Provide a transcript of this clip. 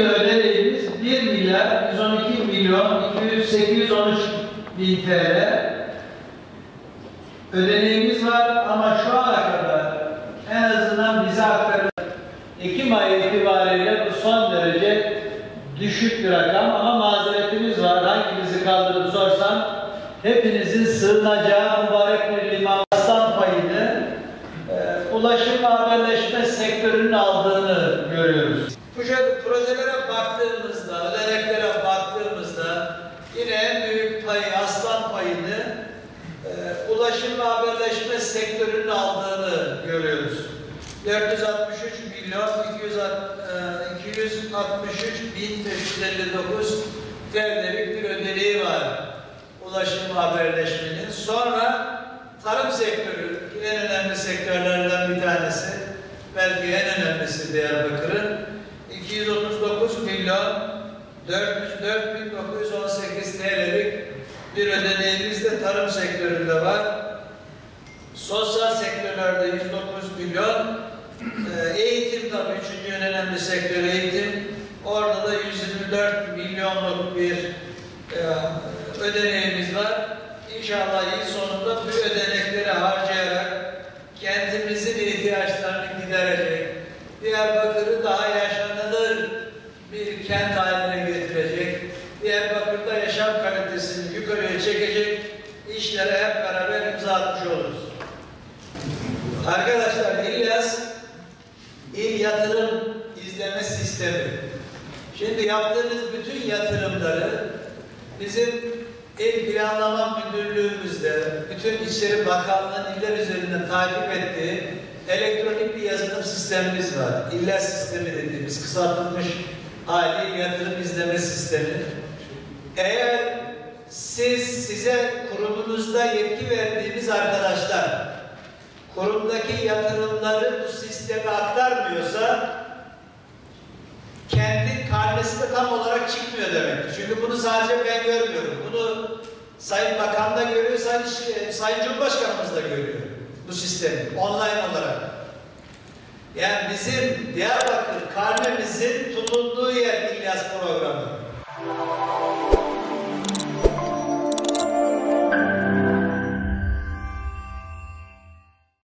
Ödeneğimiz 1 milyar 112 milyon 813 bin TL ödeneğimiz var ama şu ana kadar en azından bize aktarılan Ekim ayı itibariyle bu son derece düşük bir rakam ama mazeretimiz var. Hanginizi kaldırıp sorsam hepinizin sığınacağı mübarek bir liman aslan payını ulaşım ve haberleşme sektörünün aldığını görüyoruz. Bu projelere baktığımızda, ödeneklere baktığımızda yine en büyük payı, aslan payını ulaşım ve haberleşme sektörünün aldığını görüyoruz. 463 milyon 263 bin 559 TL'lik bir ödeneği var ulaşım ve haberleşmenin. Sonra tarım sektörü en önemli sektörlerden bir tanesi, belki en önemlisi Diyarbakır'ın 239 milyon 404 bin 918 TL'lik bir ödeneğimiz de tarım sektöründe var. Sosyal sektörlerde 109 milyon, eğitim tabii üçüncü en önemli sektör eğitim. Orada da 124 milyonluk bir ödeneğimiz var. İnşallah yıl sonunda bu ödenekleri harcayarak kentimizin ihtiyaçlarını giderecek, Diyarbakır'ı daha yaşanılır bir kent haline getirecek, Diyarbakır'da yaşam kalitesini yukarıya çekecek işlere hep beraber imza atmış oluruz. Arkadaşlar, İlyas İl Yatırım İzleme Sistemi. Şimdi yaptığımız bütün yatırımları bizim İl Planlama Müdürlüğümüzde, bütün İçişleri Bakanlığı'nın iller üzerinden takip ettiği elektronik bir yazılım sistemimiz var. İlyas sistemi dediğimiz kısaltılmış hali yatırım izleme sistemi. Eğer size kurumunuzda yetki verdiğimiz arkadaşlar kurumdaki yatırımları bu sisteme aktarmıyorsa kendi karnesi de tam olarak çıkmıyor demektir. Çünkü bunu sadece ben görmüyorum. Bunu Sayın Bakan da görüyor, Sayın Cumhurbaşkanımız da görüyor bu sistemi online olarak. Yani bizim Diyarbakır karnemizin tutulduğu yer İlyas programı.